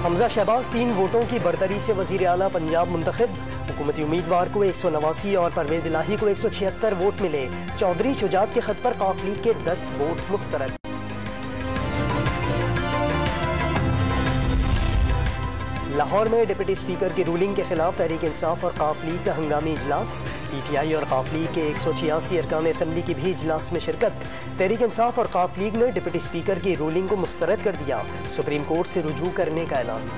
हमजा शहबाज 3 वोटों की बढ़तरी से वजीर आला पंजाब मुंतखब। हुकूमती उम्मीदवार को 189 और परवेज इलाही को 176 वोट मिले। चौधरी शुजात के खत पर काफ लीग के 10 वोट मुस्तरद। लाहौर में डिप्टी स्पीकर की रूलिंग के खिलाफ तहरीक इंसाफ और काफ लीग का हंगामी इजलास। PTI और काफ लीग के 186 अरकान असम्बली की भी इजलास में शिरकत। तहरीक इंसाफ और काफ लीग ने डिप्टी स्पीकर की रूलिंग को मुस्तरद कर दिया। सुप्रीम कोर्ट से रुजू करने का ऐलान।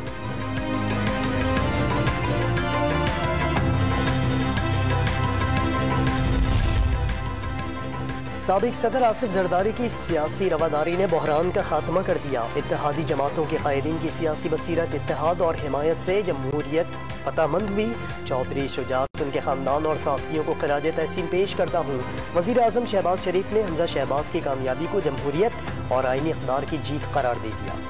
साबिक सदर आसिफ जरदारी की सियासी रवादारी ने बहरान का खात्मा कर दिया। इत्तेहादी जमातों के कायदीन की सियासी बसीरत, इत्तेहाद और हिमायत से जमहूरियत फतहमंद हुई। चौधरी शुजात, उनके खानदान और साथियों को खराज तहसीन पेश करता हूँ। वजीर आजम शहबाज शरीफ ने हमजा शहबाज की कामयाबी को जमहूरियत और आईनी इक़्तिदार की जीत करार दे दिया।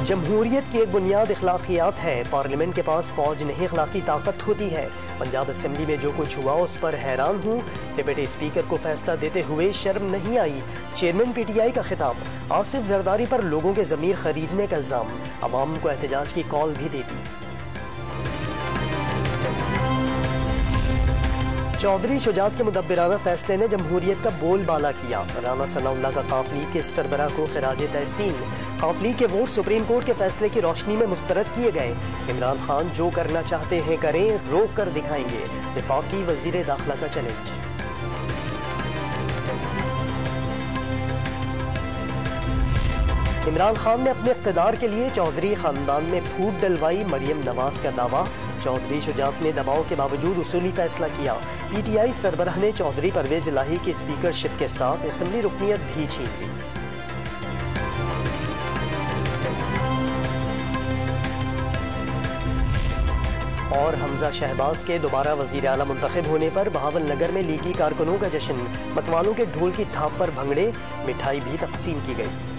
जमहूरियत की एक बुनियाद अखलाकियात है। पार्लियामेंट के पास फौज नहीं अखलाकी ताकत होती है। पंजाब असम्बली में जो कुछ हुआ उस पर हैरान हूँ। डिप्टी स्पीकर को फैसला देते हुए शर्म नहीं आई। चेयरमैन PTI का खिताब। आसिफ जरदारी पर लोगों के ज़मीर खरीदने का इल्ज़ाम। अवाम को एहतजाज की कॉल भी दे दी। चौधरी शुजात के मुदब्बिराना फैसले ने जमहूरियत का बोलबाला किया। राना सनाउल्लाह का काफ लीग के सरबराह को खिराज तहसीन। काफ लीग के वोट सुप्रीम कोर्ट के फैसले की रोशनी में मुस्तरद किए गए। इमरान खान जो करना चाहते हैं करें, रोक कर दिखाएंगे। वफाकी वजीर दाखिला का चैलेंज। इमरान खान ने अपने इक़्तिदार के लिए चौधरी खानदान में फूट डलवाई। मरियम नवाज का दावा। चौधरी शुजात ने दबाव के बावजूद उसूली फैसला किया। PTI सरबराह ने चौधरी परवेज इलाही की स्पीकरशिप के साथ असम्बली रुकनियत भी छीन ली। और हमजा शहबाज के दोबारा वजीर आला मुंतखब होने पर बहावल नगर में लीगी कारकुनों का जश्न। मतवालों के ढोल की थाप पर भंगड़े, मिठाई भी तकसीम की गई।